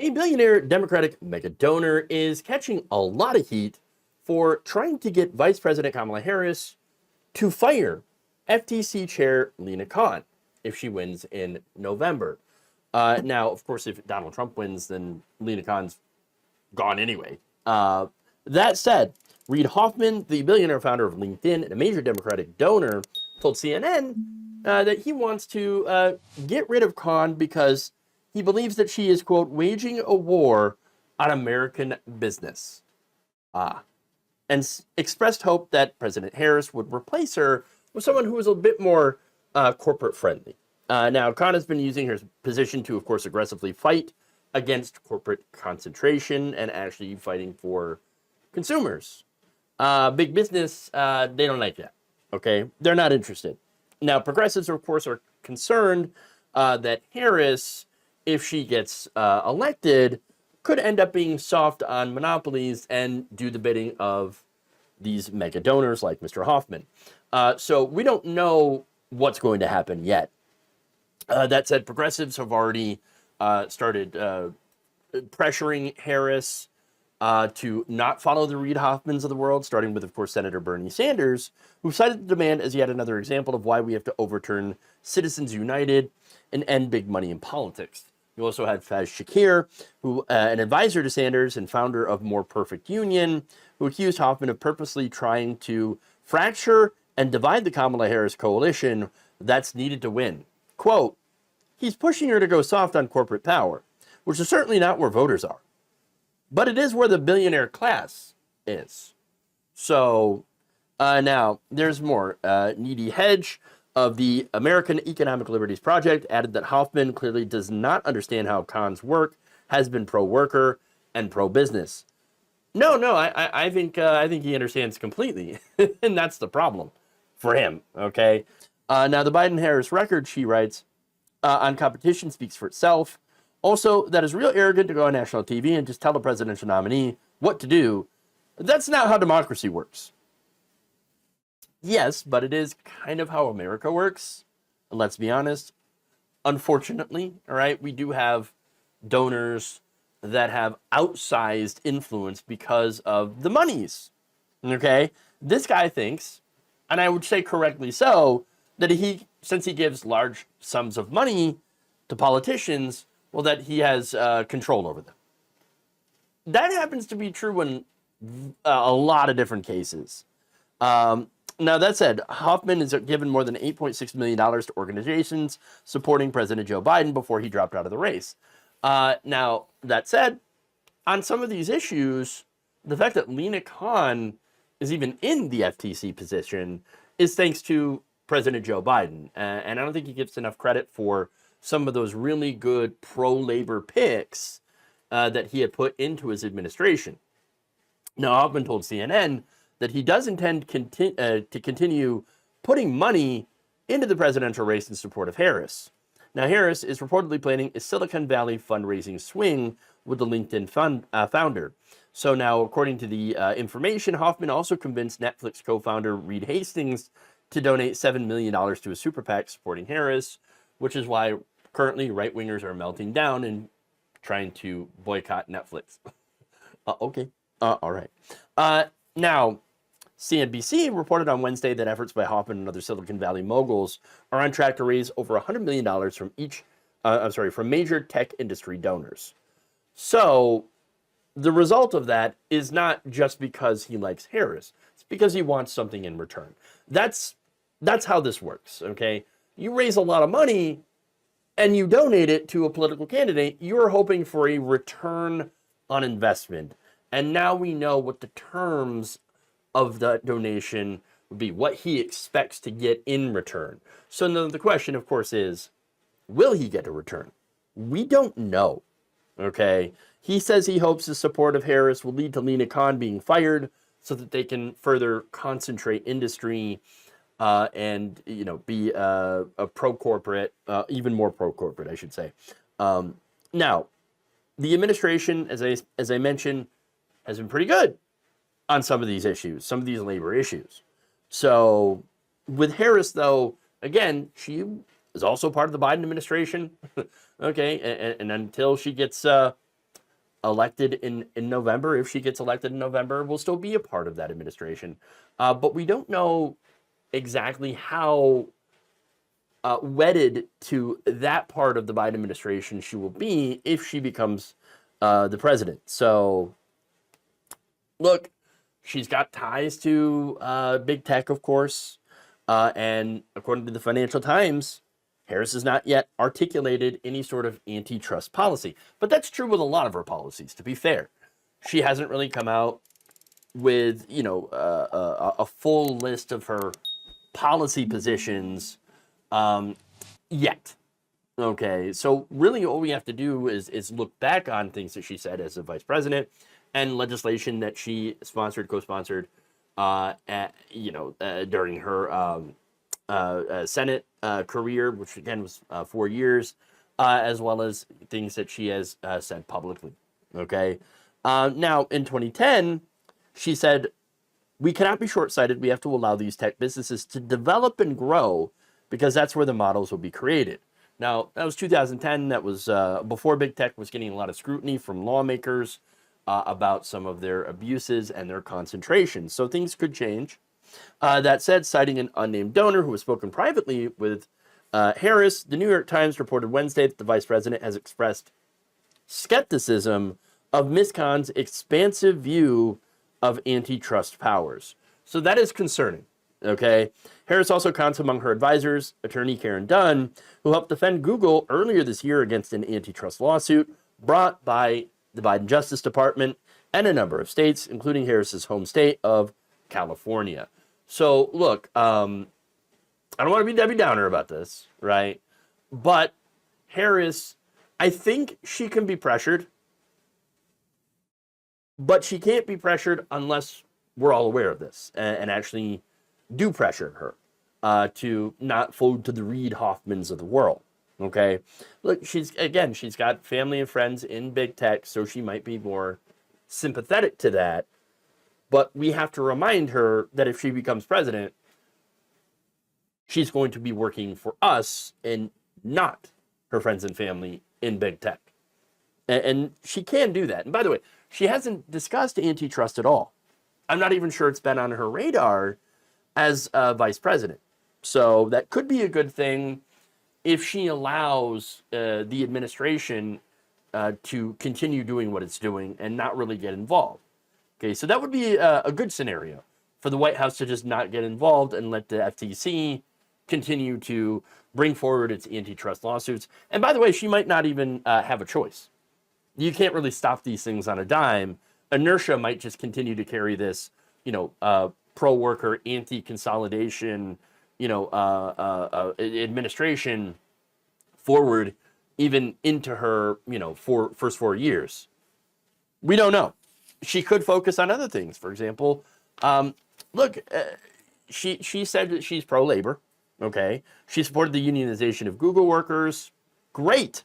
A billionaire Democratic mega donor is catching a lot of heat for trying to get Vice President Kamala Harris to fire FTC Chair Lina Khan if she wins in November. Now, of course, if Donald Trump wins, then Lina Khan's gone anyway. That said, Reid Hoffman, the billionaire founder of LinkedIn and a major Democratic donor, told CNN that he wants to get rid of Khan because he believes that she is, quote, waging a war on American business. And expressed hope that President Harris would replace her with someone who is a bit more corporate friendly. Now, Khan has been using her position to, of course, aggressively fight against corporate concentration and actually fighting for consumers. Big business, they don't like that. Okay, they're not interested. Now, progressives, of course, are concerned that Harris, if she gets elected, could end up being soft on monopolies and do the bidding of these mega donors like Mr. Hoffman. So we don't know what's going to happen yet. That said, progressives have already started pressuring Harris to not follow the Reid Hoffmans of the world, starting with, of course, Senator Bernie Sanders, who cited the demand as yet another example of why we have to overturn Citizens United and end big money in politics. You also had Faz Shakir, who an advisor to Sanders and founder of More Perfect Union, who accused Hoffman of purposely trying to fracture and divide the Kamala Harris coalition that's needed to win. Quote, he's pushing her to go soft on corporate power, which is certainly not where voters are. But it is where the billionaire class is. So now there's more. Needy Hedge of the American Economic Liberties Project added that Hoffman clearly does not understand how Khan's work has been pro-worker and pro-business. No, I think he understands completely, and that's the problem for him. Okay. Now the Biden-Harris record, she writes, on competition speaks for itself. Also, that is real arrogant to go on national TV and just tell the presidential nominee what to do. That's not how democracy works. Yes, but it is kind of how America works. And let's be honest. Unfortunately, all right, we do have donors that have outsized influence because of the monies. Okay? This guy thinks, and I would say correctly so, that since he gives large sums of money to politicians, well, that he has control over them. That happens to be true in a lot of different cases. Now, that said, Hoffman has given more than $8.6 million to organizations supporting President Joe Biden before he dropped out of the race. Now, that said, on some of these issues, the fact that Lina Khan is even in the FTC position is thanks to President Joe Biden. And I don't think he gives enough credit for some of those really good pro-labor picks that he had put into his administration. Now, Hoffman told CNN that he does intend to continue putting money into the presidential race in support of Harris. Now, Harris is reportedly planning a Silicon Valley fundraising swing with the LinkedIn founder. So now, according to the information, Hoffman also convinced Netflix co-founder Reed Hastings to donate $7 million to a super PAC supporting Harris, which is why currently right-wingers are melting down and trying to boycott Netflix. Okay. All right. Now, CNBC reported on Wednesday that efforts by Hoffman and other Silicon Valley moguls are on track to raise over $100 million from major tech industry donors. So the result of that is not just because he likes Harris. It's because he wants something in return. That's how this works, okay? You raise a lot of money and you donate it to a political candidate, you're hoping for a return on investment. And now we know what the terms of the donation would be, what he expects to get in return. So now the question, of course, is, will he get a return? We don't know, okay? He says he hopes the support of Harris will lead to Lina Khan being fired so that they can further concentrate industry and, you know, be a pro-corporate, even more pro-corporate, I should say. Now, the administration, as I mentioned, has been pretty good on some of these issues, some of these labor issues. So with Harris, though, again, she is also part of the Biden administration. Okay, and until she gets elected in November, if she gets elected in November, will still be a part of that administration. But we don't know exactly how wedded to that part of the Biden administration she will be if she becomes the president. So, look, she's got ties to big tech, of course. And according to the Financial Times, Harris has not yet articulated any sort of antitrust policy. But that's true with a lot of her policies, to be fair. She hasn't really come out with, a full list of her policy positions yet. Okay, so really all we have to do is look back on things that she said as a vice president and legislation that she sponsored, co-sponsored, during her Senate career, which again was 4 years, as well as things that she has said publicly. Okay, now in 2010, she said, "We cannot be short-sighted. We have to allow these tech businesses to develop and grow because that's where the models will be created." Now, that was 2010. That was before big tech was getting a lot of scrutiny from lawmakers about some of their abuses and their concentrations. So things could change. That said, citing an unnamed donor who has spoken privately with Harris, the New York Times reported Wednesday that the vice president has expressed skepticism of Ms. Khan's expansive view of antitrust powers. So that is concerning. Okay. Harris also counts among her advisors attorney Karen Dunn, who helped defend Google earlier this year against an antitrust lawsuit brought by the Biden Justice Department and a number of states, including Harris's home state of California. So look, I don't want to be Debbie Downer about this, right? But Harris, I think she can be pressured, but she can't be pressured unless we're all aware of this and actually do pressure her to not fold to the Reid Hoffmans of the world. Okay, look, she's got family and friends in big tech, so she might be more sympathetic to that. But we have to remind her that if she becomes president, she's going to be working for us and not her friends and family in big tech. And she can do that. And by the way, she hasn't discussed antitrust at all. I'm not even sure it's been on her radar as vice president. So that could be a good thing if she allows the administration to continue doing what it's doing and not really get involved. Okay, so that would be a good scenario for the White House to just not get involved and let the FTC continue to bring forward its antitrust lawsuits. And by the way, she might not even have a choice. You can't really stop these things on a dime. Inertia might just continue to carry this, pro-worker, anti-consolidation, administration forward even into her, first 4 years. We don't know. She could focus on other things. For example, she said that she's pro-labor. Okay. She supported the unionization of Google workers. Great.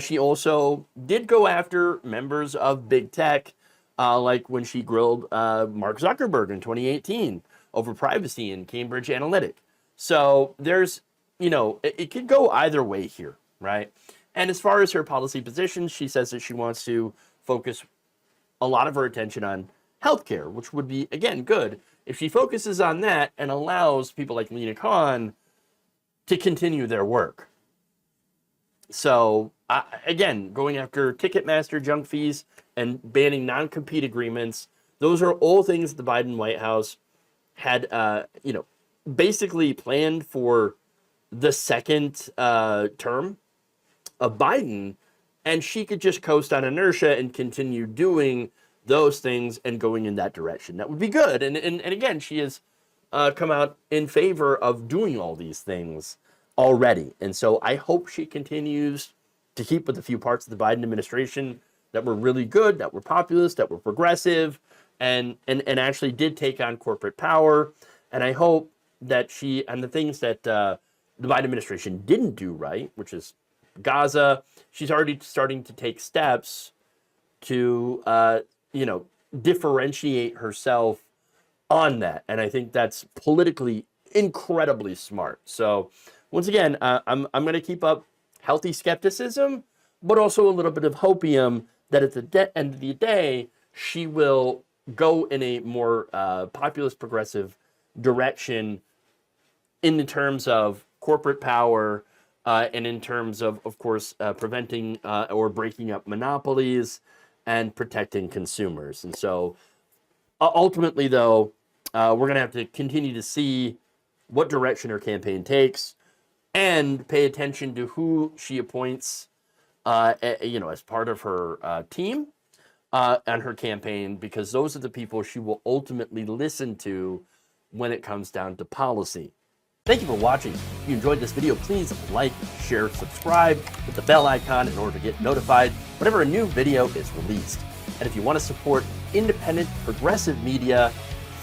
She also did go after members of big tech, like when she grilled Mark Zuckerberg in 2018 over privacy in Cambridge Analytica. So there's, it could go either way here, right? And as far as her policy positions, she says that she wants to focus a lot of her attention on healthcare, which would be, again, good if she focuses on that and allows people like Lena Khan to continue their work. So, again, going after Ticketmaster junk fees and banning non-compete agreements, those are all things the Biden White House had, basically planned for the second term of Biden, and she could just coast on inertia and continue doing those things and going in that direction. That would be good. And again, she has come out in favor of doing all these things already. And so I hope she continues to keep with a few parts of the Biden administration that were really good, that were populist, that were progressive, and actually did take on corporate power. And I hope that she, and the things that the Biden administration didn't do right, which is Gaza, she's already starting to take steps to, differentiate herself on that. And I think that's politically incredibly smart. So once again, I'm going to keep up healthy skepticism, but also a little bit of hopium that at the end of the day, she will go in a more populist progressive direction in the terms of corporate power and in terms of course, preventing or breaking up monopolies and protecting consumers. And so ultimately, though, we're going to have to continue to see what direction her campaign takes and pay attention to who she appoints, as part of her team and her campaign, because those are the people she will ultimately listen to when it comes down to policy. Thank you for watching. If you enjoyed this video, please like, share, subscribe, hit the bell icon in order to get notified whenever a new video is released. And if you want to support independent, progressive media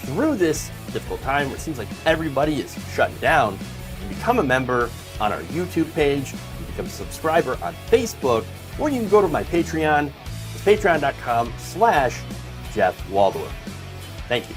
through this difficult time where it seems like everybody is shutting down, you can become a member on our YouTube page, you can become a subscriber on Facebook, or you can go to my Patreon. It's patreon.com/Jeff Waldorf. Thank you.